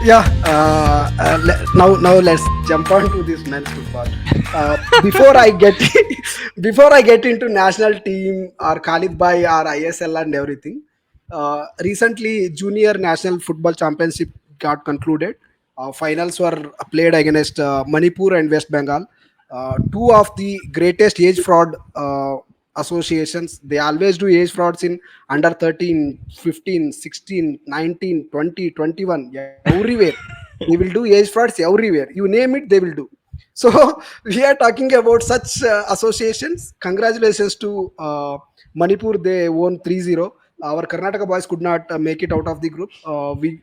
Yeah. Now let's jump on to this men's football. Before I get before I get into national team or Khalid Bhai or ISL and everything, recently Junior National Football Championship got concluded. Finals were played against Manipur and West Bengal, two of the greatest age fraud associations. They always do age frauds in under 13, 15, 16, 19, 20, 21, everywhere. They will do age frauds everywhere. You name it, they will do. So we are talking about such associations. Congratulations to Manipur. They won 3-0. Our Karnataka boys could not make it out of the group.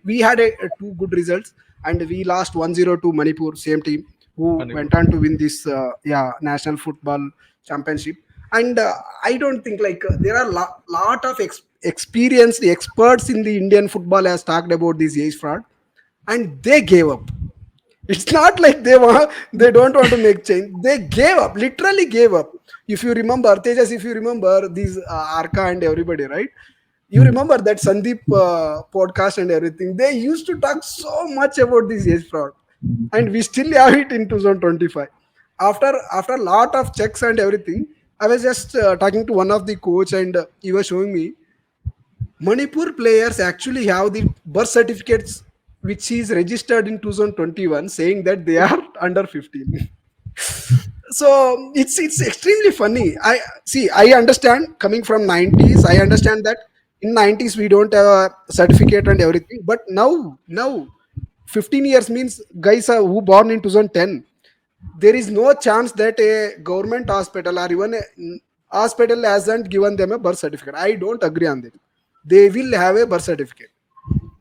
We had two good results, and we lost 1-0 to Manipur, same team who Manipur. went on to win this national football championship. And I don't think like there are lot of experienced experts in the Indian football has talked about this age fraud, and they gave up. It's not like they don't want to make change. They gave up, literally gave up. If you remember, Tejas, if you remember these Arka and everybody, right? You Hmm. remember that Sandeep podcast and everything. They used to talk so much about this age fraud, and we still have it in 2025. After a lot of checks and everything, I was just talking to one of the coach, and he was showing me Manipur players actually have the birth certificates which is registered in 2021 saying that they are under 15. So it's extremely funny. I understand coming from 90s. I understand that in 90s we don't have a certificate and everything, but now 15 years means guys are who born in 2010. There is no chance that a government hospital or even a hospital hasn't given them a birth certificate. I don't agree on that. They will have a birth certificate.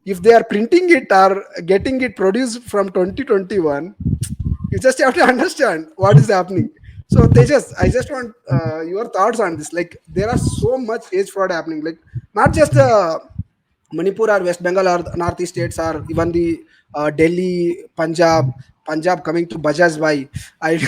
If they are printing it or getting it produced from 2021, you just have to understand what is happening. So Tejas, I just want your thoughts on this. Like there are so much age fraud happening. Like not just Manipur or West Bengal or Northeast states or even the Delhi, Punjab coming to Bajaj by. I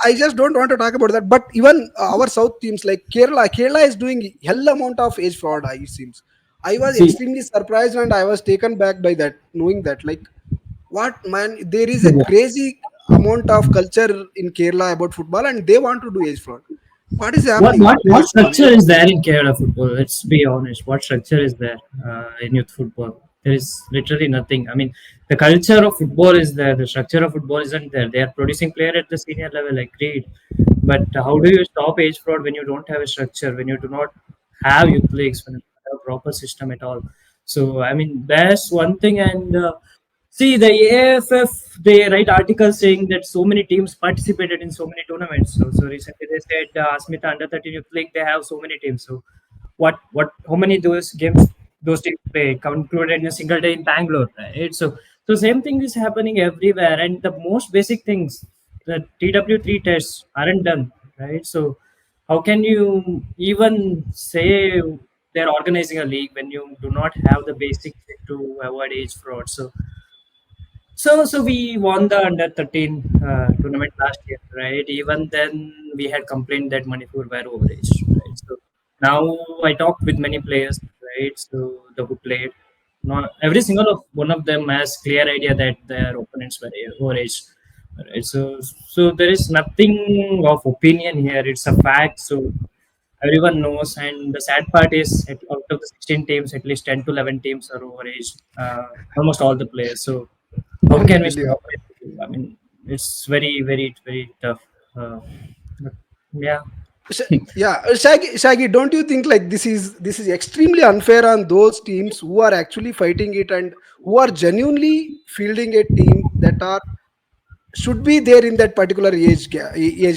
I just don't want to talk about that. But even our South teams like Kerala is doing hell amount of age fraud. It seems. I was See, extremely surprised and I was taken back by that, knowing that like what man, there is a yeah. crazy amount of culture in Kerala about football and they want to do age fraud. What is What happening? what what structure is there in Kerala football? Let's be honest. What structure is there in youth football? There is literally nothing. I mean, the culture of football is there. The structure of football isn't there. They are producing player at the senior level, agreed. But how do you stop age fraud when you don't have a structure? When you do not have youth leagues? When you don't have a proper system at all? So I mean, that's one thing. And see, the AFF, they write articles saying that so many teams participated in so many tournaments. So recently they said Smita under 13 youth league, they have so many teams. So how many those games those teams play concluded in a single day in Bangalore, right? So same thing is happening everywhere, and the most basic things, the TW3 tests aren't done, right? So how can you even say they're organizing a league when you do not have the basic to avoid age fraud? So we won the under 13 tournament last year, right? Even then, we had complained that Manipur were overaged, right? So now I talked with many players, right? So the who played, not every single of one of them has clear idea that their opponents were overaged, right? So there is nothing of opinion here; it's a fact. So everyone knows, and the sad part is, out of the 16 teams, at least 10 to 11 teams are overaged. Almost all the players. So how can we stop Unbelievable. it? I mean, it's very, very, very tough. But yeah, Shaggy, don't you think like this is extremely unfair on those teams who are actually fighting it and who are genuinely fielding a team that are should be there in that particular age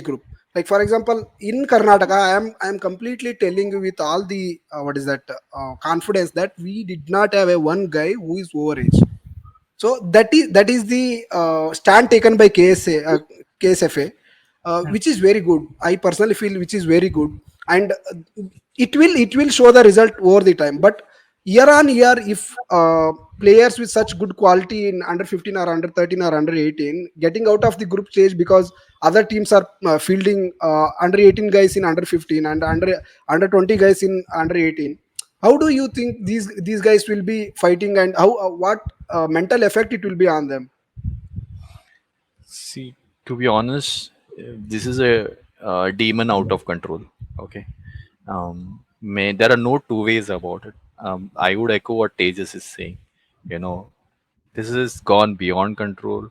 group. Like for example, in Karnataka, I am completely telling you with all the what is that confidence that we did not have a one guy who is overage. So that is the stand taken by KSFA, yeah. which is very good. I personally feel which is very good, and it will show the result over the time. But year on year, if players with such good quality in under 15 or under 13 or under 18 getting out of the group stage because other teams are fielding under 18 guys in under 15 and under 20 guys in under 18, How do you think these guys will be fighting, and how what mental effect it will be on them? See, to be honest, this is a demon out of control. Okay. There are no two ways about it. I would echo what Tejas is saying. This has gone beyond control.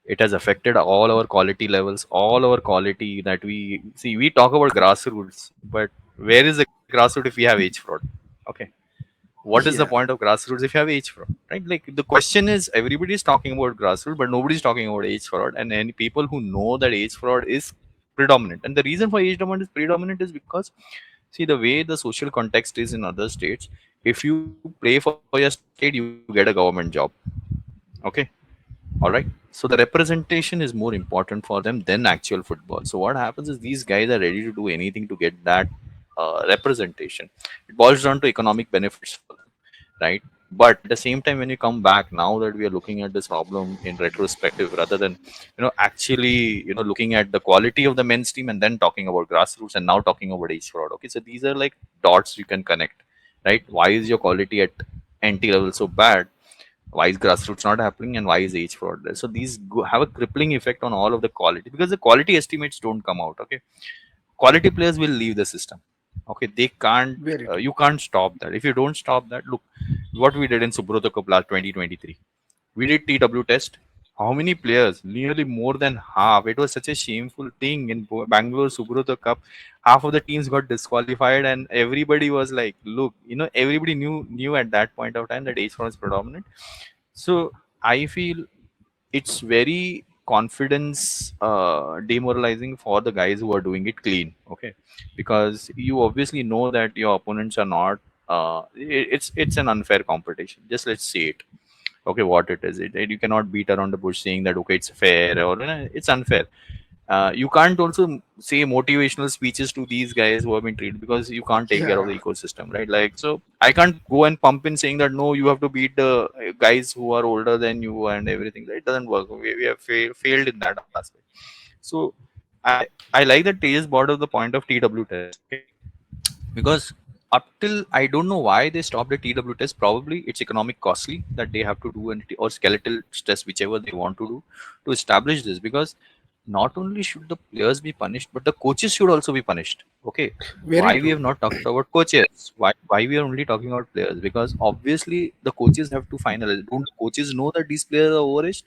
It has affected all our quality levels, all our quality that we see. We talk about grassroots, but where is the grassroots if we have age fraud? Okay. What is the Yeah, point of grassroots if you have age fraud, right? Like the question is, everybody is talking about grassroots, but nobody's talking about age fraud. And any people who know that age fraud is predominant, and the reason for age demand is predominant is because, see, the way the social context is in other states, if you play for your state, you get a government job. Okay. All right. So the representation is more important for them than actual football. So what happens is these guys are ready to do anything to get that representation. It boils down to economic benefits for them, right? But at the same time, when you come back now that we are looking at this problem in retrospective, rather than actually looking at the quality of the men's team and then talking about grassroots and now talking about age fraud. Okay, so these are like dots you can connect, right? Why is your quality at NT level so bad? Why is grassroots not happening, and why is age fraud there? So these have a crippling effect on all of the quality, because the quality estimates don't come out. Okay, quality players will leave the system. Okay, they can't. very true. You can't stop that. If you don't stop that, look what we did in Subroto Cup last 2023. We did TW test. How many players? Nearly more than half. It was such a shameful thing in Bangalore Subroto Cup. Half of the teams got disqualified, and everybody was like, "Look, everybody knew at that point of time that age fraud is predominant." So I feel it's very confidence demoralizing for the guys who are doing it clean. Okay, because you obviously know that your opponents are not. It's an unfair competition. Just let's say it. Okay, what it is. You cannot beat around the bush saying that okay, it's fair or it's unfair. You can't also say motivational speeches to these guys who have been treated, because you can't take care of Yeah, the ecosystem, right? Like, so I can't go and pump in saying that no, you have to beat the guys who are older than you and everything. It doesn't work. We have failed in that aspect. So I like that Tejas brought up the point of TW test. Okay, because up till I don't know why they stopped the TW test. Probably it's economic costly that they have to do, and or skeletal stress, whichever they want to do to establish this. Because not only should the players be punished, but the coaches should also be punished. Okay, very why we true. have not talked about coaches? Why we are only talking about players? Because obviously the coaches have to finalize. Don't coaches know that these players are overaged?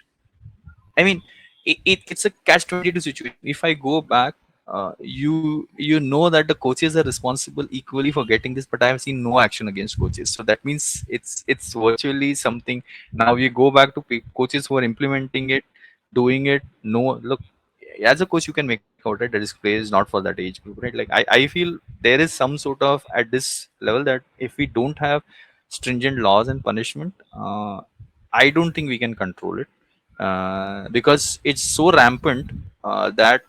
I mean, it's a catch-22 situation. If I go back, you know that the coaches are responsible equally for getting this, but I have seen no action against coaches. So that means it's virtually something. Now we go back to coaches who are implementing it, doing it. No, look, as a coach you can make out, right, that this play is not for that age group, right? Like I feel there is some sort of at this level that if we don't have stringent laws and punishment, I don't think we can control it, because it's so rampant that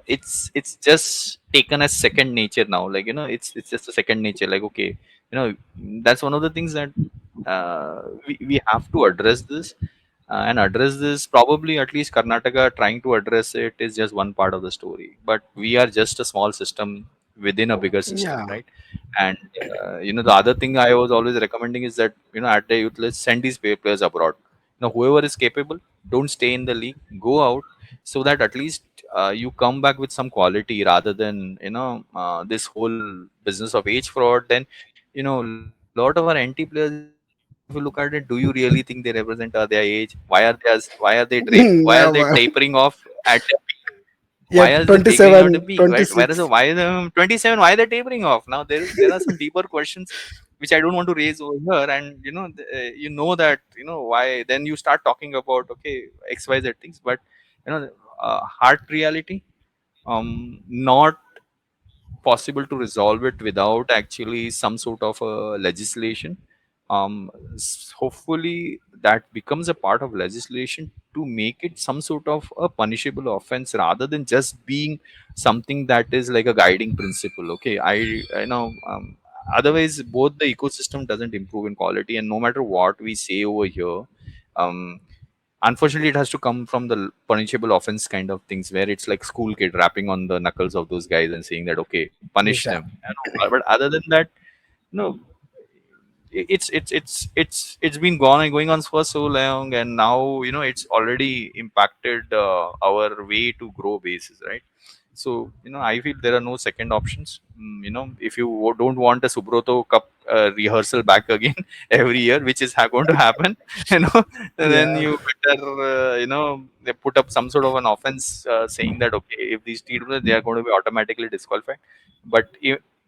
it's just taken as second nature now. Like it's just a second nature. Like okay, that's one of the things that we have to address this, and address this. Probably at least Karnataka trying to address it is just one part of the story. But we are just a small system within a bigger system, Yeah, right? And the other thing I was always recommending is that at the youth, let's send these players abroad. Whoever is capable, don't stay in the league, go out, so that at least you come back with some quality, rather than this whole business of age fraud. Then lot of our NT players, if you look at it, do you really think they represent their age? Why are they yeah, tapering off at their peak? Why are yeah, they tapering out the peak, 27, right? Whereas why 26. is 27? Why they're tapering off? Now there are some deeper questions which I don't want to raise over here. And that why. Then you start talking about okay, XYZ things, but hard reality, not possible to resolve it without actually some sort of a legislation. Hopefully that becomes a part of legislation to make it some sort of a punishable offense, rather than just being something that is like a guiding principle. Okay, otherwise both the ecosystem doesn't improve in quality, and no matter what we say over here, um, unfortunately it has to come from the punishable offense kind of things, where it's like school kid rapping on the knuckles of those guys and saying that okay, punish them. Exactly. But other than that, no, it's been gone and going on for so long, and now it's already impacted our way to grow bases, right? So I feel there are no second options. If you don't want a Subroto Cup rehearsal back again every year, which is going to happen, you know, then Yeah. you better they put up some sort of an offense saying that okay, if these teams they are going to be automatically disqualified. But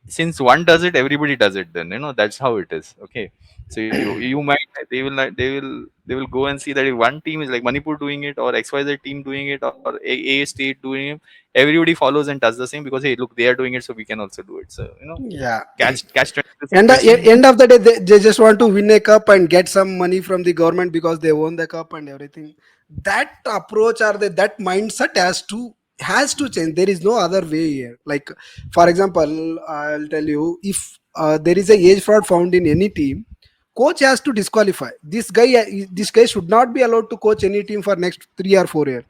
since one does it, everybody does it. Then that's how it is. Okay, so you might they will go and see that if one team is like Manipur doing it or XYZ team doing it or A state doing it, everybody follows and does the same because hey, look, they are doing it, so we can also do it. So Yeah. catch 20 And situation. end of the day, they just want to win a cup and get some money from the government because they own the cup and everything. That approach or that mindset has to change. There is no other way here. Like, for example, I'll tell you, if there is a age fraud found in any team, coach has to disqualify this guy. This guy should not be allowed to coach any team for next 3 or 4 years.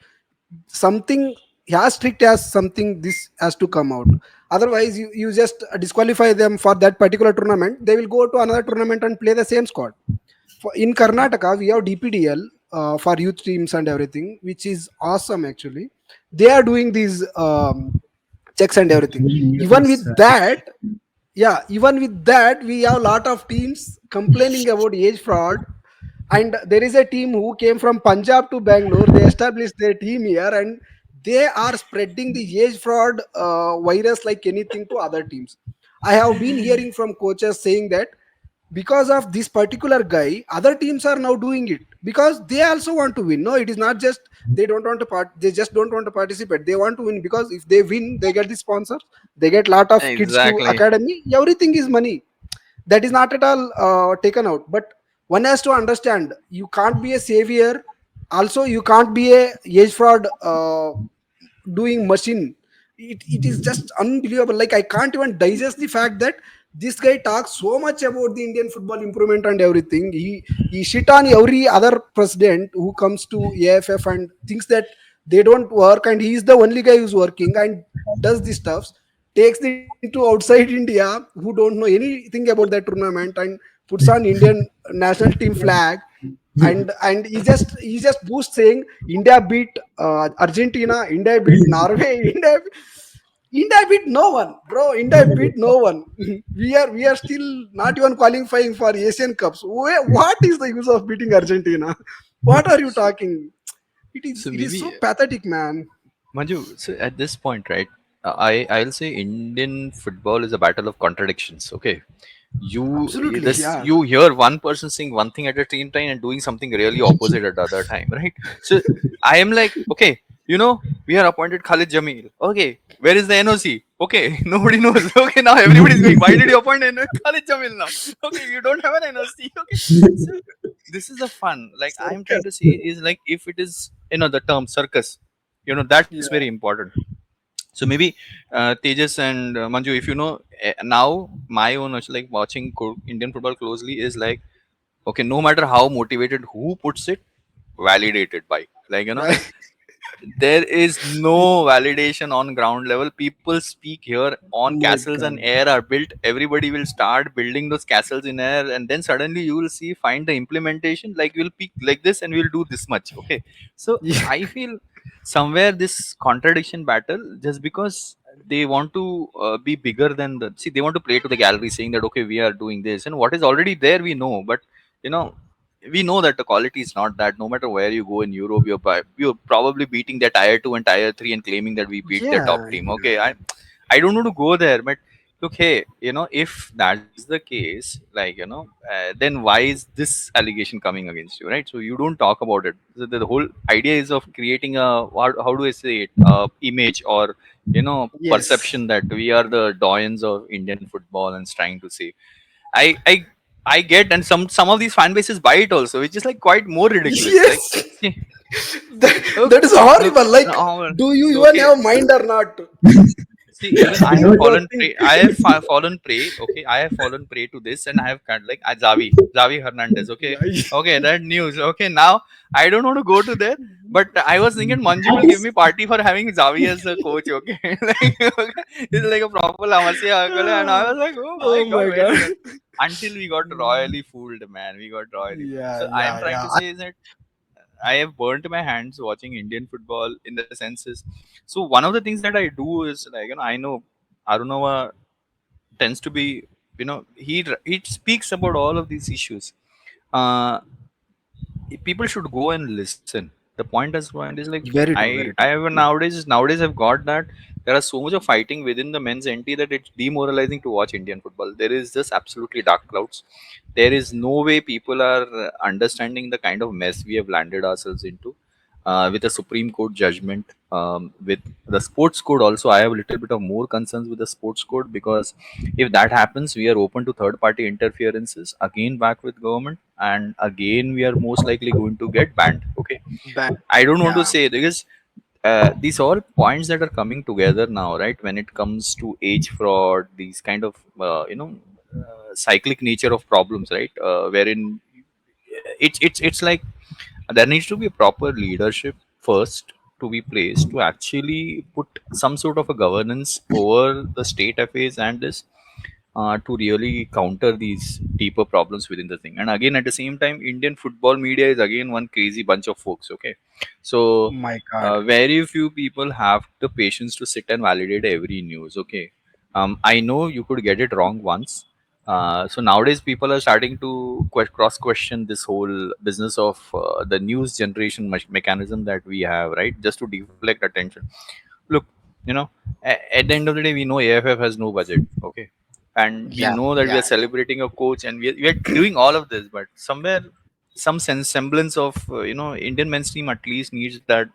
Something as strict as something this has to come out. Otherwise you just disqualify them for that particular tournament, they will go to another tournament and play the same squad. In Karnataka we have DPDL for youth teams and everything, which is awesome actually. They are doing these checks and everything. Even Yes, with that, yeah, even with that we have a lot of teams complaining about age fraud. And there is a team who came from Punjab to Bangalore. They established their team here, and they are spreading the age fraud virus like anything to other teams. I have been hearing from coaches saying that because of this particular guy, other teams are now doing it because they also want to win. No, it is not just they don't want to they just don't want to participate. They want to win because if they win, they get the sponsors, they get lot of kids to Exactly. academy. Everything is money. That is not at all taken out. But one has to understand you can't be a savior. Also, you can't be a age fraud doing machine. It is just unbelievable. Like I can't even digest the fact that this guy talks so much about the Indian football improvement and everything. He shit on every other president who comes to AFF and thinks that they don't work, and he is the only guy who's working and does the stuffs. Takes the team to outside India who don't know anything about that tournament and puts on Indian national team flag, and he just boosts saying India beat Argentina, India beat Norway, India beat no one, bro. India beat no one. We are still not even qualifying for Asian Cups. What is the use of beating Argentina? What are you talking? It is So it is so maybe pathetic, man. Manju, so at this point, right? I'll say Indian football is a battle of contradictions. Okay, Absolutely, yeah. you hear one person saying one thing at the same time and doing something really opposite at the other time, right? So I am like, okay, we are appointed Khalid Jamil. Okay, where is the NOC? Okay, nobody knows. Okay, now everybody's going. Why did you appoint Khalid Jamil now? Okay, you don't have an NOC. Okay, so this is a fun. Like I'm trying Circus. to say is like if it is the term circus, that's Yeah. very important. So maybe Tejas and Manju, if now my own like watching Indian football closely is like, okay, no matter how motivated who puts it, validated by, like Right. there is no validation on ground level. People speak here on My castles and God. air are built. Everybody will start building those castles in air, and then suddenly you will see find the implementation like we'll peak like this and we'll do this much. Okay, so Yeah. I feel somewhere this contradiction battle just because they want to be bigger than the see they want to play to the gallery saying that okay we are doing this and what is already there we know, but you know we know that the quality is not that. No matter where you go in Europe, you're probably beating their tier 2 and tier 3 and claiming that we beat their top Yeah. team. Okay, I don't want to go there, but look, hey, if that's the case, like then why is this allegation coming against you, right? So you don't talk about it. The whole idea is of creating a how do I say it, image or Yes. perception that we are the doyens of Indian football and trying to say I I I get, and some of these fan bases buy it also, which is like quite more ridiculous. Like, Yes. see, that, look, that is look, horrible. Like, no, do you even okay. have mind or not? See, even I You have know, fallen Nothing. prey. I have fallen prey. Okay, I have fallen prey to this, and I have kind of like Javi Hernandez. Okay, Yeah. okay, that news. Okay, now I don't want to go to there, but I was thinking Manju that will give is me party for having Javi as a coach. Okay, like okay, it's like a proper Lamasya uncle, and I was like, oh my Oh god, my wait a god. minute. Until we got royally fooled, man. We got royally fooled. Yeah, So I am yeah, trying yeah. to say is that I have burnt my hands watching Indian football in the senses. So one of the things that I do is like I know Arunava tends to be he speaks about all of these issues. Uh, People should go and listen. The point is like Very true, I very I true. have nowadays I've got that there are so much of fighting within the men's entity that it's demoralizing to watch Indian football. There is just absolutely dark clouds. There is no way people are understanding the kind of mess we have landed ourselves into with the Supreme Court judgment, with the sports code. Also, I have a little bit of more concerns with the sports code because if that happens, we are open to third party interferences again back with government, and again we are most likely going to get banned. Okay, Bad. I don't want to Yeah, say because these all points that are coming together now, right? When it comes to age fraud, these kind of cyclic nature of problems, right? Wherein it's like there needs to be a proper leadership first to be placed to actually put some sort of a governance over the state affairs and this to really counter these deeper problems within the thing. And again, at the same time, Indian football media is again one crazy bunch of folks. Okay, so my God. very few people have the patience to sit and validate every news. Okay, I know you could get it wrong once. So nowadays, people are starting to cross question this whole business of the news generation mechanism that we have, right? Just to deflect attention. Look, you know, at the end of the day, we know AFF has no budget. Okay, and we Yeah, know that we are yeah, yeah. celebrating a coach and we are doing all of this, but somewhere some semblance of Indian men's team at least needs that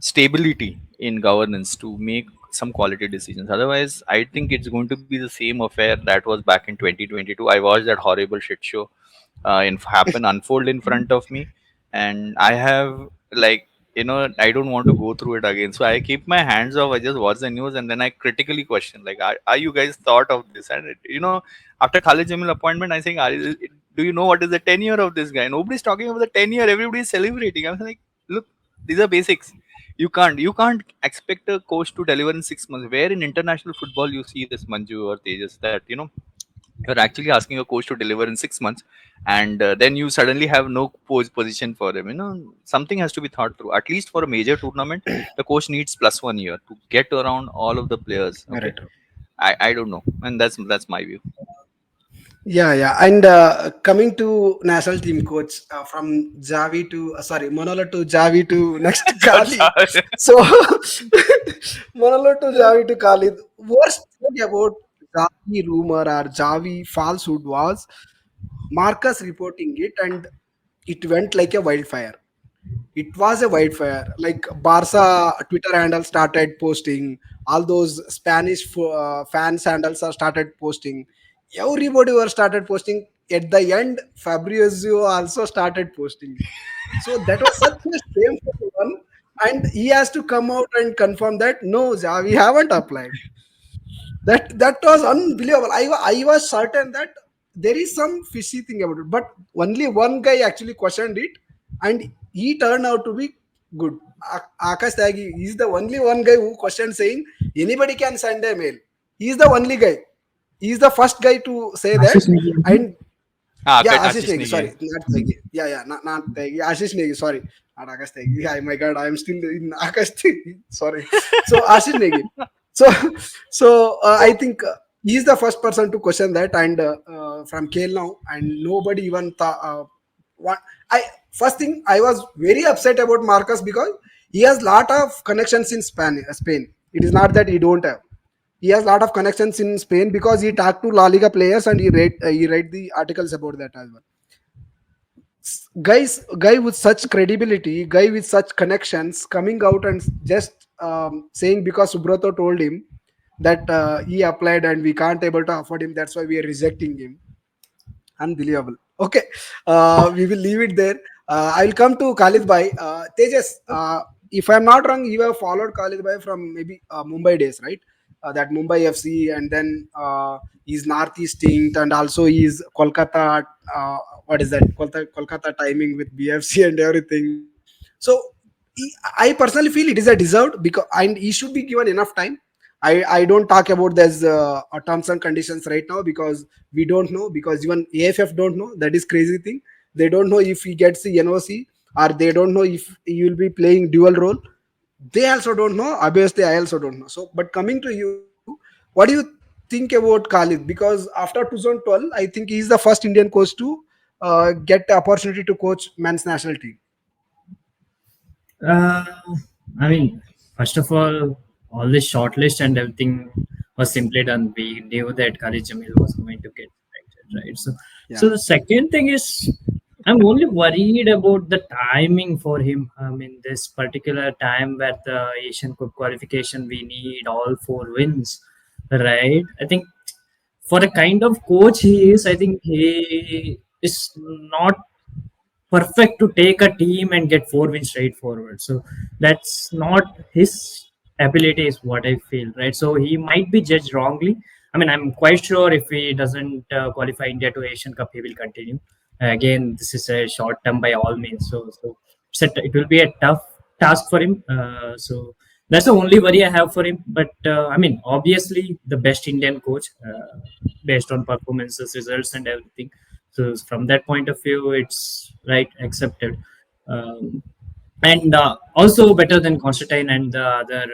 stability in governance to make some quality decisions. Otherwise, I think it's going to be the same affair that was back in 2022. I watched that horrible shit show unfold in front of me, and I have like I don't want to go through it again. So I keep my hands off. I just watch the news and then I critically question like, are you guys thought of this? And after Khalid Jamil appointment, I think, do you know what is the tenure of this guy? Nobody's talking about the tenure. Everybody's celebrating. I'm like, look, these are basics. You can't expect a coach to deliver in 6 months. Where in international football you see this Manju or Tejas that you're actually asking a coach to deliver in 6 months, and then you suddenly have no position for him. Something has to be thought through. At least for a major tournament, the coach needs plus 1 year to get around all of the players. Very Okay, true. I don't know, and that's my view. Yeah, yeah. And coming to national team coach from Javi to sorry, Manolo to Javi to next Khalid. So Manolo to Javi to Khalid. Worst thing about Javi rumor or Javi falsehood was Marcus reporting it, and it went like a wildfire. It was a wildfire. Like Barca Twitter handle started posting, all those Spanish fans handles are started posting. Everybody were started posting. At the end, Fabrizio also started posting it. So that was such a shameful one, and he has to come out and confirm that no, we haven't applied. That was unbelievable. I was certain that there is some fishy thing about it, but only one guy actually questioned it, and he turned out to be good. Akash Tyagi is the only one guy who questioned, saying anybody can send a mail. He is the only guy. He is the first guy to say that, Ashish Negi, I think. and yeah, Ashish Ashish Negi. Negi. Sorry, not Tegi. Yeah, yeah, not Tegi. Ashish Negi. Sorry, not Akash Tegi. Yeah, my God, I am still in Akash Tegi. Sorry. So Ashish Negi. So, I think he is the first person to question that, and from Kale now, and nobody even thought. What I first thing I was very upset about Marcus because he has lot of connections in Spain. It is not that he don't have. He has a lot of connections in Spain because he talked to La Liga players and he read the articles about that as well. Guy with such credibility, guy with such connections, coming out and just saying because Subrato told him that he applied and we can't able to afford him. That's why we are rejecting him. Unbelievable. Okay, we will leave it there. I'll come to Khalid Bhai. Tejas, if I'm not wrong, you have followed Khalid Bhai from maybe Mumbai days, right? that Mumbai FC, and then he's Northeast Instinct, and also he's Kolkata. What is that? Kolkata timing with BFC and everything. So I personally feel it is a deserved, because and he should be given enough time. I don't talk about there's terms and conditions right now, because we don't know, because even AFF don't know. That is crazy thing. They don't know if he gets the NOC, or they don't know if he will be playing dual role. They also don't know. Obviously, I also don't know. So, but coming to you, what do you think about Khalid? Because after 2012, I think he is the first Indian coach to get the opportunity to coach men's national team. Uh, I mean, first of all this shortlist and everything was simply done. We knew that Khalid Jamil was going to get selected, right? So Yeah. the second thing is, I'm only worried about the timing for him. I mean, this particular time where the Asian Cup qualification, we need all four wins, right? I think for the kind of coach he is, I think he is not perfect to take a team and get four wins straight forward. So that's not his ability, is what I feel, right? So he might be judged wrongly. I mean, I'm quite sure if he doesn't qualify India to Asian Cup, he will continue. Again, this is a short term by all means. So it will be a tough task for him. So that's the only worry I have for him. But I mean, obviously, the best Indian coach based on performances, results, and everything. So from that point of view, it's right accepted, um, and also better than Constantine and the other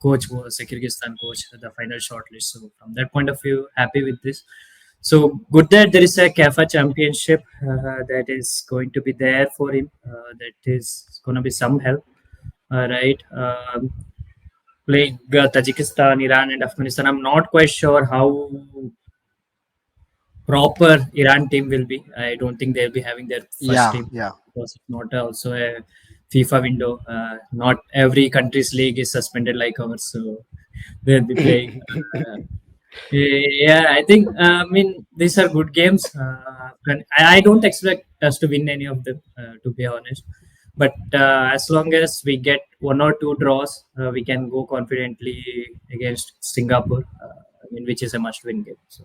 coach was a Kyrgyzstan coach, the final shortlist. So from that point of view, happy with this. So good that there is a CAFA championship that is going to be there for him. That is going to be some help, right? Playing Tajikistan, Iran, and Afghanistan. I'm not quite sure how proper Iran team will be. I don't think they'll be having their first Yeah, team yeah. because it's not also a FIFA window. Not every country's league is suspended like ours, so they'll be playing. Uh, yeah, I think. I mean, these are good games. I don't expect us to win any of them, to be honest. But as long as we get one or two draws, we can go confidently against Singapore. I mean, which is a must-win game. So,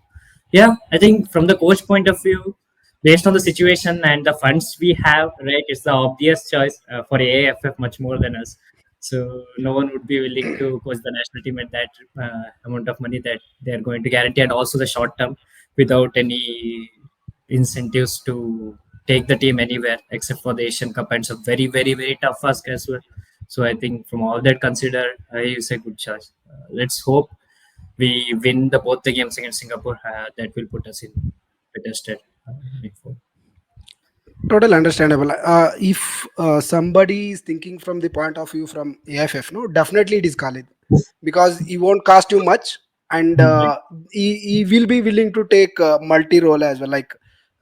yeah, I think from the coach point of view, based on the situation and the funds we have, right, it's the obvious choice for AAFF much more than us. So no one would be willing to coach the national team at that amount of money that they are going to guarantee, and also the short term without any incentives to take the team anywhere except for the Asian Cup, and it's a very, very, very tough ask as well. So I think from all that considered, he is a good choice. Let's hope we win the both the games against Singapore. That will put us in better stead. Before. Total understandable. If somebody is thinking from the point of view from AFF, no, definitely it is Khalid, because he won't cost you much, and Right. he will be willing to take multi role as well, like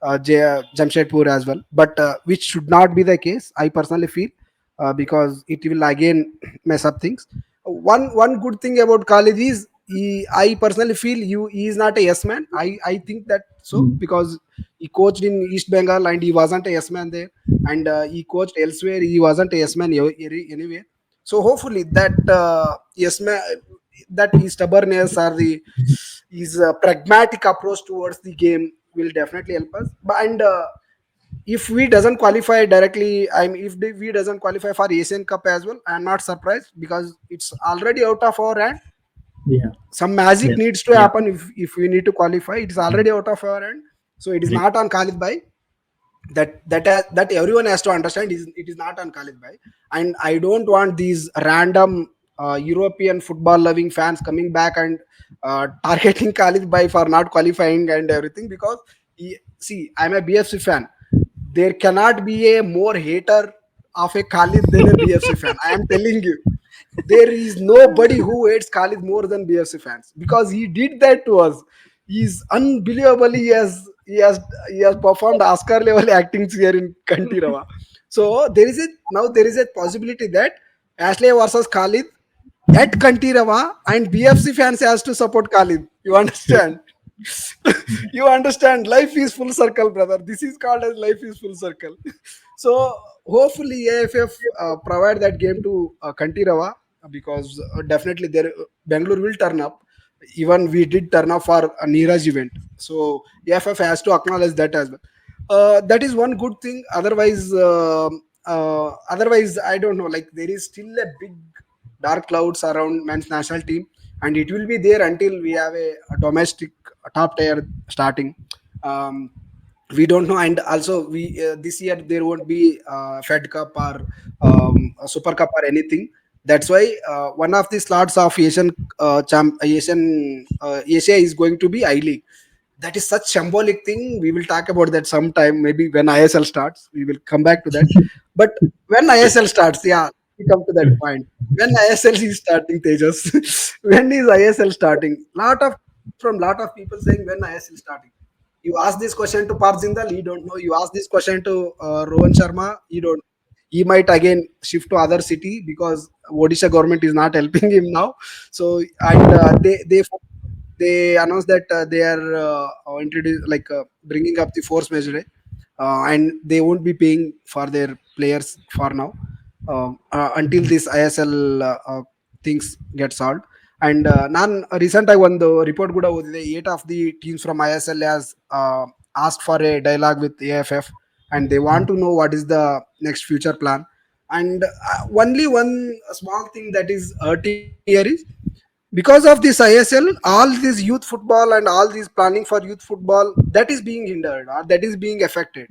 Jamshedpur as well, but which should not be the case. I personally feel, because it will again mess up things. One good thing about Khalid is I personally feel he is not a yes man. I think that so, Mm. because he coached in East Bengal and he wasn't a yes man there, and he coached elsewhere. He wasn't a yes man anywhere. So hopefully that yes man, that his stubbornness or the his pragmatic approach towards the game will definitely help us. But and if we doesn't qualify directly, I mean, if we doesn't qualify for Asian Cup as well, I'm not surprised, because it's already out of our hand. Yeah. Some magic Yes. needs to Yeah. happen if we need to qualify. It's already out of our hand, so it is Agree. not on Khalid Bhai. That everyone has to understand, is it is not on Khalid Bhai. And I don't want these random European football loving fans coming back and targeting Khalid Bhai for not qualifying and everything, because see, I'm a BFC fan. There cannot be a more hater of a Khalid than a BFC fan. I am telling you, there is nobody who hates Khalid more than BFC fans, because he did that to us. He's unbelievably, he has performed Oscar level actings here in Kantirava. So there is a possibility that Ashley versus Khalid at Kantirava, and BFC fans has to support Khalid. You understand? Yeah. You understand? Life is full circle, brother. This is called as life is full circle. So hopefully AFF provide that game to Kantirava, because definitely there Bangalore will turn up. Even we did turn up for a Neeraj event, so AFF has to acknowledge that as well. That is one good thing. Otherwise, I don't know. Like there is still a big dark clouds around men's national team, and it will be there until we have a domestic top tier starting. Um, we don't know, and also we this year there won't be Fed Cup or a Super Cup or anything. That's why one of the slots of Asia is going to be I League. That is such symbolic thing. We will talk about that sometime. Maybe when ISL starts, we will come back to that. But when ISL starts, yeah, we come to that point. When ISL is starting, Tejas, when is ISL starting? Lot of people saying when ISL starting. You ask this question to Parth Jindal, he don't know. You ask this question to Rohan Sharma, he don't. He might again shift to other city because Odisha government is not helping him now. So and they announced that they are introduce like bringing up the force measure, and they won't be paying for their players for now until this ISL things get solved. And ನಾನು recent ಆಗಿ ಒಂದು report ಕೂಡ ಓದಿದೆ. 8 of the teams from ISL has asked for a dialogue with AFF, and they want to know what is the next future plan. And only one small thing that is hurting here is because of this ISL, all this youth football and all these planning for youth football, that is being hindered or that is being affected.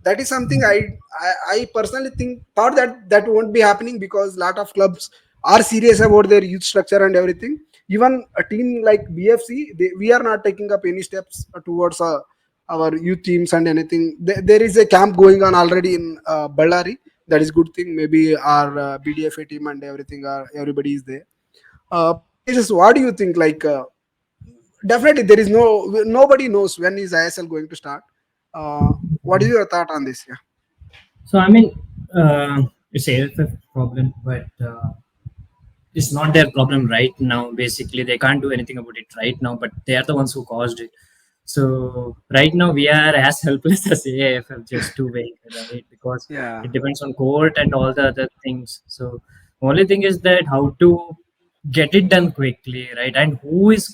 That is something I personally think thought that that won't be happening because lot of clubs are serious about their youth structure and everything. Even a team like BFC, we are not taking up any steps towards our youth teams and anything. There is a camp going on already in Ballari. That is good thing. Maybe our BDFA team and everything are everybody is there. But Tejas, what do you think? Like, definitely there is nobody knows when is ISL going to start. What is your thought on this? Yeah, So I mean, it's AFF problem, but it's not their problem right now. Basically, they can't do anything about it right now, but they are the ones who caused it. So right now we are as helpless as AFF just to wait, right? Because yeah, it depends on court and all the other things. So only thing is that how to get it done quickly, right? And who is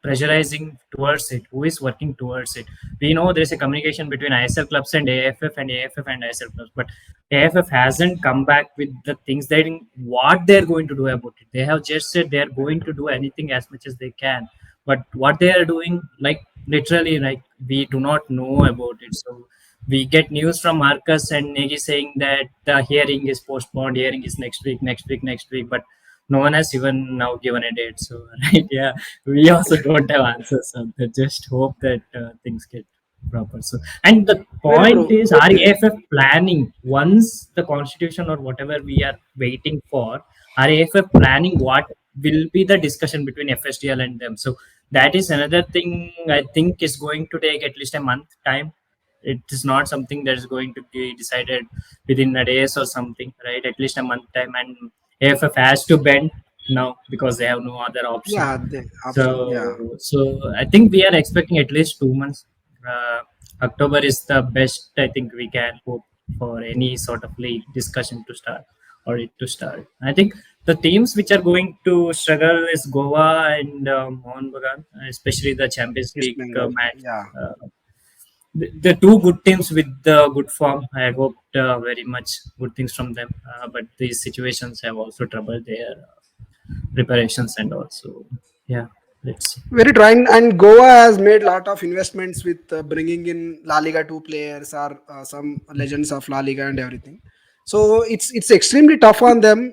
pressurizing towards it? Who is working towards it? We know there is a communication between ISL clubs and AFF and AFF and ISL clubs, but AFF hasn't come back with the things that what they're going to do about it. They have just said they're going to do anything as much as they can, but what they are doing, like literally, like we do not know about it. So we get news from Marcus and Negi saying that the hearing is postponed, hearing is next week, next week, next week, but no one has even now given a date. So right, yeah, we also don't have answers. So they just hope that things get proper. So and the very point true. is, are AFF planning once the constitution or whatever we are waiting for? Are AFF planning what will be the discussion between FSDL and them? So that is another thing I think is going to take at least a month time. It is not something that is going to be decided within a days or something, right? At least a month time, and AFF has to bend now because they have no other option. Yeah, the option. Yeah, So I think we are expecting at least 2 months. Uh, October is the best I think we can hope for any sort of league discussion to start or it to start. I think the teams which are going to struggle is Goa and Mohun Bagan, especially the Champions East League Bengal. match. Yeah, The two good teams with the good form. I hoped very much good things from them, but these situations have also troubled their preparations and also, yeah, let's see. very true. And Goa has made lot of investments with bringing in La Liga two players or some legends of La Liga and everything. So it's extremely tough on them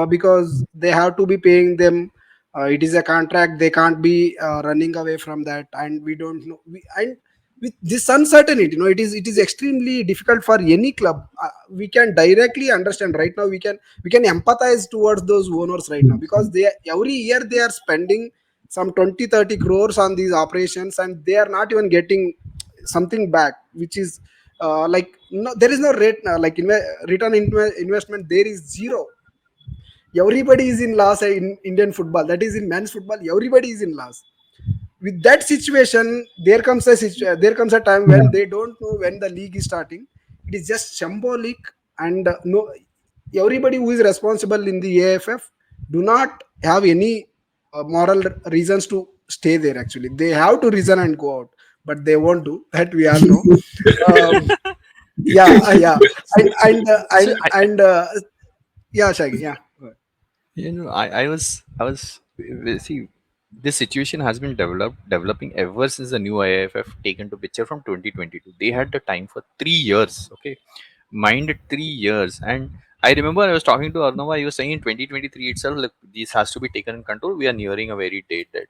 because they have to be paying them. It is a contract; they can't be running away from that. And we don't know. And with this uncertainty, it is extremely difficult for any club. We can directly understand right now. We can empathize towards those owners right now because they every year they are spending some 20-30 crores on these operations, and they are not even getting something back, which is like no, there is no rate return investment. There is zero. Everybody is in loss in Indian football. That is in men's football. Everybody is in loss. With that situation, there comes a time when they don't know when the league is starting. It is just symbolic, and no, everybody who is responsible in the AFF, do not have any moral reasons to stay there. Actually, they have to reason and go out, but they won't do that. We all know. Um, yeah, yeah, So yeah, Shaggy, yeah. I was see, this situation has been developing ever since the new IIFF taken to picture from 2022. They had the time for 3 years. Okay, mind it, 3 years. And I remember I was talking to Arnava. He was saying in 2023 itself, like, this has to be taken in control. We are nearing a very date that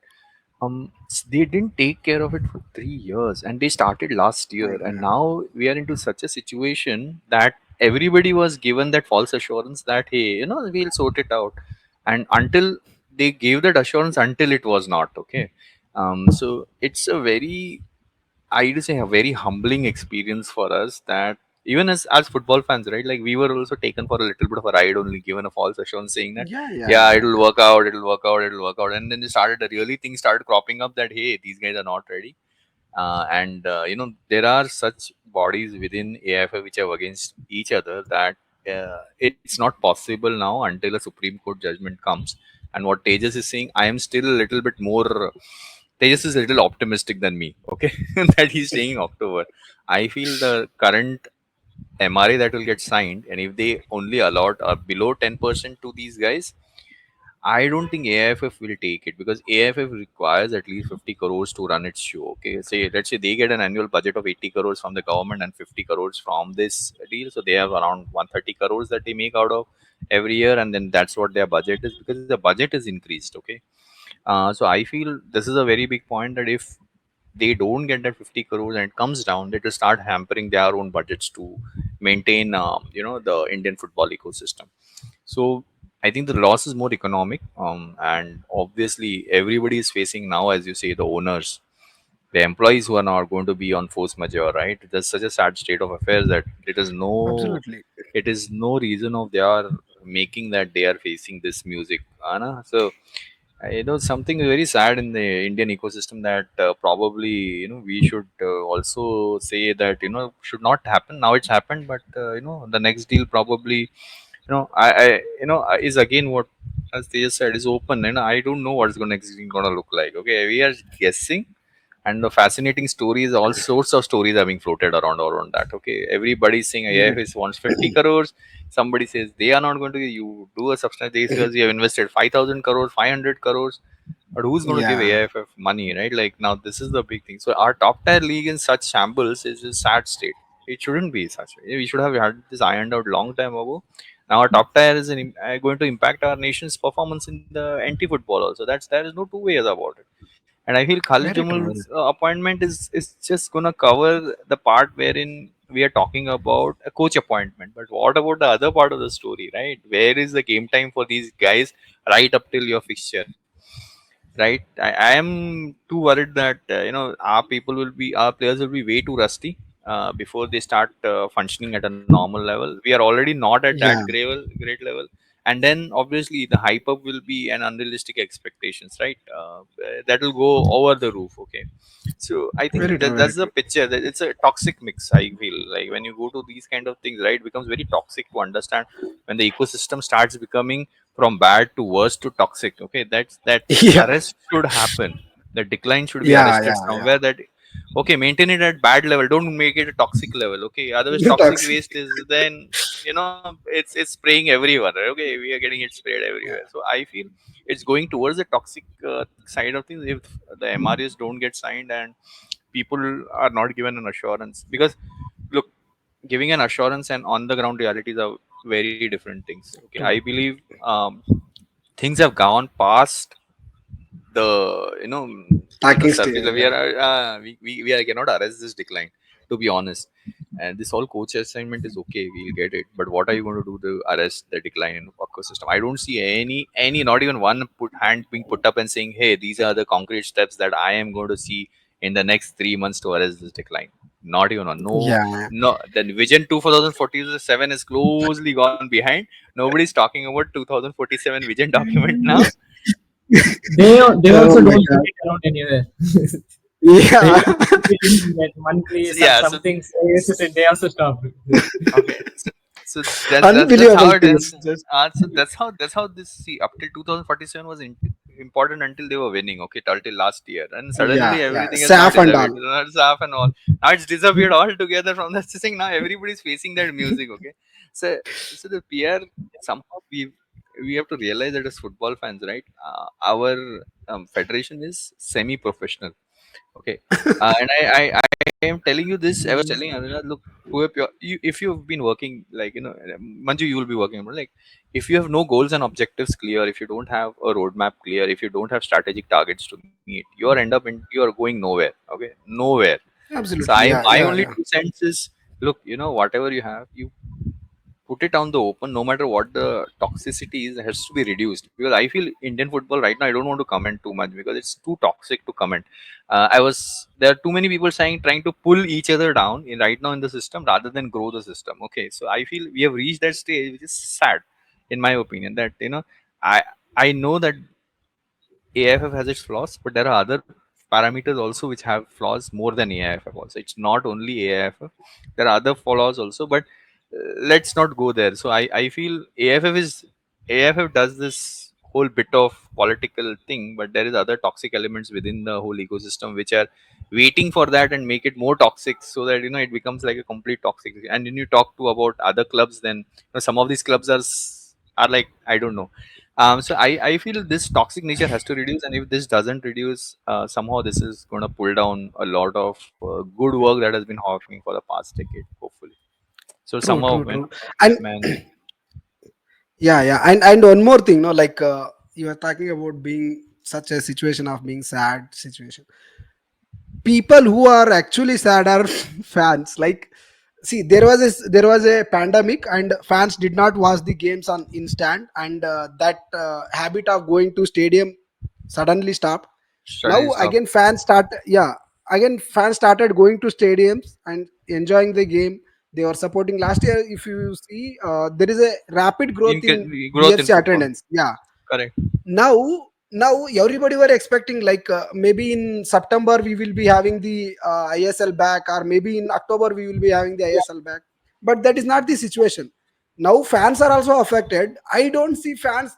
they didn't take care of it for 3 years, and they started last year, My and God. now we are into such a situation that everybody was given that false assurance that, hey, we'll sort it out. And until they gave that assurance, until it was not okay. So it's a very, I used to say, a very humbling experience for us, that even as football fans, right? Like, we were also taken for a little bit of a ride, only given a false assurance saying that, Yeah, yeah, yeah, yeah, it'll work out, it'll work out, it'll work out. And then they started, really things started cropping up that, hey, these guys are not ready. And there are such bodies within AIFA which are against each other, that it's not possible now until a Supreme Court judgment comes. And what Tejas is saying, I am still a little bit more. Tejas is a little optimistic than me. Okay, that he's saying October. I feel the current MRA that will get signed, and if they only allot below 10% to these guys, I don't think AIFF will take it, because AIFF requires at least 50 crores to run its show. Okay, say let's say they get an annual budget of 80 crores from the government and 50 crores from this deal, so they have around 130 crores that they make out of every year, and then that's what their budget is, because the budget is increased. Okay, so I feel this is a very big point, that if they don't get that 50 crores and it comes down, they will start hampering their own budgets to maintain, the Indian football ecosystem. So I think the loss is more economic, and obviously everybody is facing now, as you say, the owners, the employees who are now going to be on force majeure, right? There's such a sad state of affairs that absolutely. it is no reason of they are making that they are facing this music. Anna. So something very sad in the Indian ecosystem, that probably we should also say that should not happen. Now it's happened, but the next deal probably, is again what, as they just said, is open, and I don't know what's going to look like. Okay, we are guessing, and the fascinating stories, all sorts of stories are being floated around that. Okay, everybody's saying AIFS wants 50 crores. Somebody says they are not going to give you, do a substantial, because you have invested 5,000 crores, 500 crores, but who's going to give Yeah, AIFF money, right? Like, now this is the big thing. So our top tier league in such shambles is a sad state. It shouldn't be such. We should have had this ironed out long time ago. Now our top tier is going to impact our nation's performance in the NT football also. There is no two ways about it. And I feel Khalid very true, Jamal's very appointment is just gonna cover the part wherein we are talking about a coach appointment. But what about the other part of the story, right? Where is the game time for these guys right up till your fixture, right? I am too worried that our players will be way too rusty before they start functioning at a normal level. We are already not at that yeah, great level, and then obviously the hype up will be an unrealistic expectations, right? That will go over the roof. Okay, so I think very true, very that's the true. picture. That it's a toxic mix. I feel like when you go to these kind of things, right, it becomes very toxic to understand when the ecosystem starts becoming from bad to worse to toxic. Okay, that Yeah, arrest should happen. The decline should be yeah, arrested yeah, somewhere. yeah. That, okay, maintain it at bad level. Don't make it a toxic level. Okay, otherwise toxic Toxic. waste is then it's spraying everywhere. Okay, we are getting it sprayed everywhere. Yeah, So I feel it's going towards the toxic side of things if the MRAs don't get signed and people are not given an assurance. Because look, giving an assurance and on the ground realities are very different things. Okay, I true. believe things have gone past the Talking surface stage. level. We Yeah, are cannot arrest this decline, to be honest. And this whole coach assignment is okay, we'll get it, but what are you going to do to arrest the decline in ecosystem? I don't see any not even one put hand being put up and saying, hey, these are the concrete steps that I am going to see in the next 3 months to arrest this decline. Not even one. No, yeah. no. The vision 2047 is closely gone behind. Nobody's talking about 2047 vision document now. They Oh also my don't put God. it around anywhere. They Yeah. used to put it in that one place or Yeah, so something. So they also stopped. okay. So that's how Unbelievable it is. things. Just So that's how this, see, up till 2047 was important until they were winning. Okay, till last year, and yeah, suddenly yeah. everything has now Saf and all. disappeared. It's half and all. Now it's disappeared altogether from the thing. Now everybody's facing that music. Okay, so the PR, somehow we have to realize that as football fans, right? Our federation is semi-professional. Okay, and I am telling you this. I was telling Aruna, look, if you've been working, like, Manju, you will be working, like, if you have no goals and objectives clear, if you don't have a roadmap clear, if you don't have strategic targets to meet, you are going nowhere. Okay, nowhere. So Absolutely. Yeah, my yeah, only yeah. 2 cents is, look, whatever you have, you put it on the open. No matter what the toxicity is, it has to be reduced, because I feel Indian football right now, I don't want to comment too much because it's too toxic to comment. There are too many people saying, trying to pull each other down right now in the system rather than grow the system. Okay, so I feel we have reached that stage, which is sad, in my opinion, that i I know that AIFF has its flaws, but there are other parameters also which have flaws more than AIFF also. It's not only AIFF. There are other flaws also, but let's not go there. So I feel AIFF does this whole bit of political thing, but there is other toxic elements within the whole ecosystem which are waiting for that and make it more toxic, so that it becomes like a complete toxic. And when you talk to about other clubs, then some of these clubs are like, I don't know. So I feel this toxic nature has to reduce, and if this doesn't reduce, somehow this is going to pull down a lot of good work that has been happening for the past decade, hopefully. So True, somehow, true, true. And man, yeah, yeah. And one more thing, no, like you are talking about being such a situation of being sad situation. People who are actually sad are fans. Like, see, there was a pandemic, and fans did not watch the games on instant, and that habit of going to stadium suddenly stopped. suddenly Now stop. again, fans started going to stadiums and enjoying the game. They were supporting. Last year, if you see, there is a rapid growth in Growth in BFC football. attendance. Yeah. Correct. Now everybody were expecting, like, maybe in September we will be having the ISL back, or maybe in October we will be having the ISL back. But that is not the situation. Now fans are also affected. I don't see fans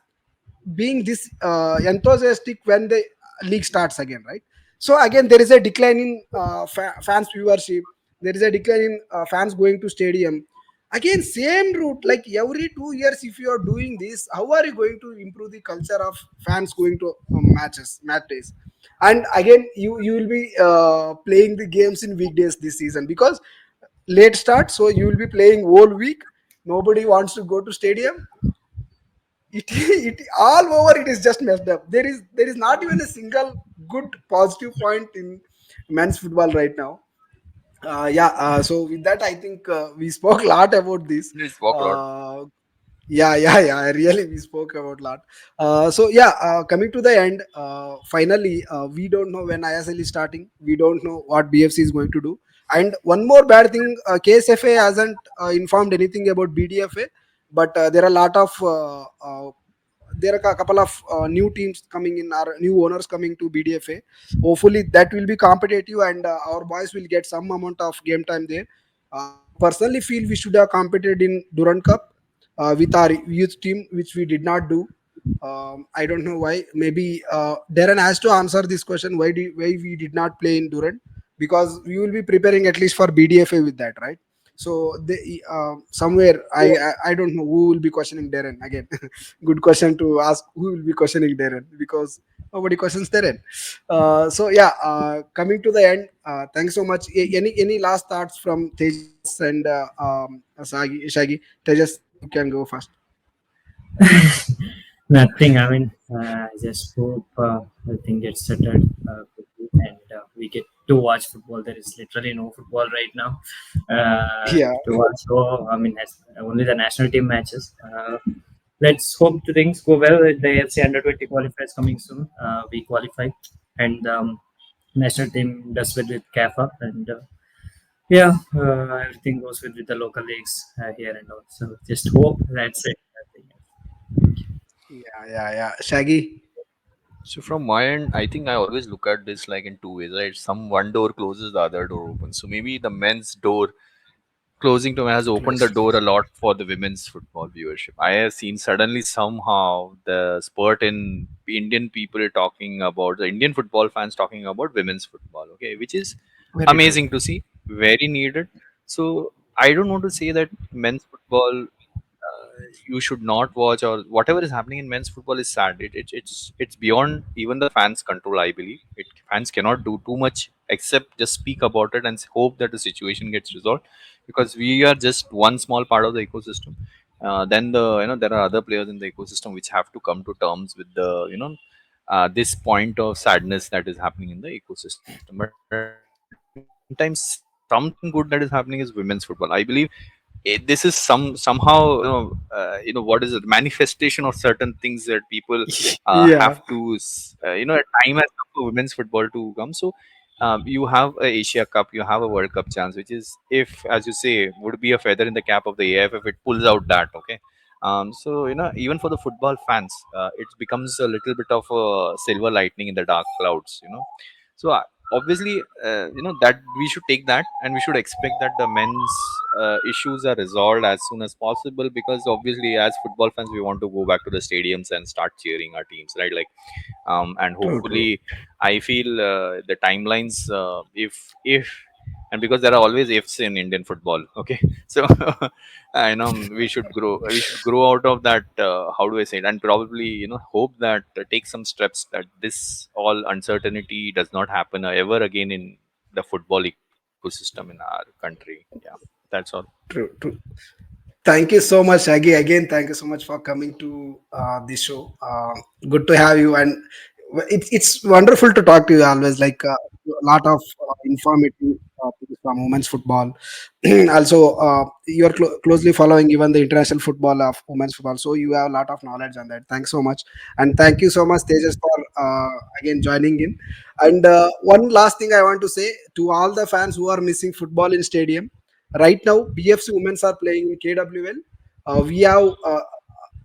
being this enthusiastic when the league starts again, right? So again, there is a decline in fans viewership. There is a decline in fans going to stadium. Again, same route, like every 2 years. If you are doing this, how are you going to improve the culture of fans going to match days? And again, you will be playing the games in weekdays this season, because late start, so you will be playing whole week. Nobody wants to go to stadium. It all over, it is just messed up. There is not even a single good positive point in men's football right now. Yeah, so with that, I think we spoke a lot about this. It's walk a lot. uh, yeah, yeah, yeah, really, we spoke about a lot. So yeah, coming to the end, finally, we don't know when ISL is starting. We don't know what BFC is going to do. And one more bad thing, KSFA hasn't informed anything about BDFA. But there are a lot of there are a couple of new teams coming in, or new owners coming to BDFA. Hopefully that will be competitive, and our boys will get some amount of game time there. I personally feel we should have competed in Durand Cup with our youth team, which we did not do. I don't know why. Maybe Darren has to answer this question: why we did not play in Durand? Because we will be preparing at least for BDFA with that, right? So somewhere, I don't know who will be questioning Darren again. Good question to ask: who will be questioning Darren? Because nobody questions Darren. So yeah, coming to the end. Thanks so much. Any last thoughts from Tejas and Shaggy? Tejas, you can go first. Nothing. I mean, I just hope everything gets settled quickly and we get to watch football. There is literally no football right now Yeah, to watch. So, I mean, only the national team matches. Let's hope the things go well with the AFC Under 20 qualifiers coming soon. We qualify, and national team does well with CAFA, and yeah, everything goes well with the local leagues here and all. So, just hope that's it. Nothing else. yeah, yeah, yeah. Shaggy. So from my end, I think I always look at this like in two ways, right? Some one door closes, the other door opens. So maybe the men's door closing to has opened the Close. door a lot for the women's football viewership. I have seen suddenly somehow the spurt in Indian people talking about the Indian football fans talking about women's football. Okay, which is Very true. amazing to see, very needed. So I don't want to say that men's football you should not watch or whatever is happening in men's football is sad. It's beyond even the fans' control. I believe fans cannot do too much except just speak about it and hope that the situation gets resolved because we are just one small part of the ecosystem. Then there are other players in the ecosystem which have to come to terms with the this point of sadness that is happening in the ecosystem. But at the same time, something good that is happening is women's football. I believe this is somehow what is it manifestation of certain things that people have to Yeah, a time has come for women's football to come. So you have a Asia Cup, you have a World Cup chance, which is, if as you say, would be a feather in the cap of the AF if it pulls out that. Okay. So even for the football fans, it becomes a little bit of a silver lightning in the dark clouds. So obviously that we should take that and we should expect that the men's issues are resolved as soon as possible, because obviously as football fans we want to go back to the stadiums and start cheering our teams, right? Like and true, true. hopefully I feel the timelines, if and because there are always ifs in Indian football. Okay. So I know we should grow out of that, how do I say it, and probably hope that take some steps that this all uncertainty does not happen ever again in the football ecosystem in our country. Yeah, that's all. True, true. Thank you so much, Shaggy. Again, thank you so much for coming to this show. Good to have you, and it's wonderful to talk to you always. Like a lot of informative things from women's football. Also, you are closely following even the international football of women's football, so you have a lot of knowledge on that. Thanks so much, and thank you so much, Tejas, for again joining in. And one last thing I want to say to all the fans who are missing football in stadium. Right now, BFC Women's are playing in KWL. We have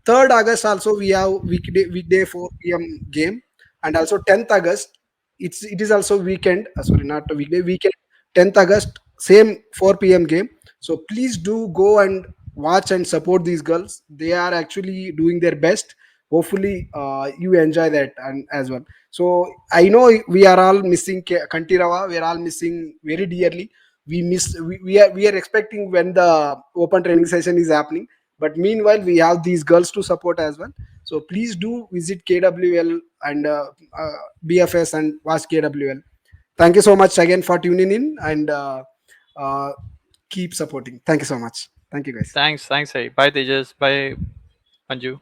3rd August also we have weekday 4 p.m. game, and also 10th August it is also weekend. Sorry, not a weekday, weekend. 10th August same 4 p.m. game. So please do go and watch and support these girls. They are actually doing their best. Hopefully, you enjoy that and as well. So I know we are all missing Kantirawa. We are all missing very dearly. We are expecting when the open training session is happening, but meanwhile we have these girls to support as well. So please do visit KWL and BFS and watch KWL. Thank you so much again for tuning in, and uh, keep supporting. Thank you so much. Thank you, guys. Thanks. Hey, bye Tejas, bye Anju.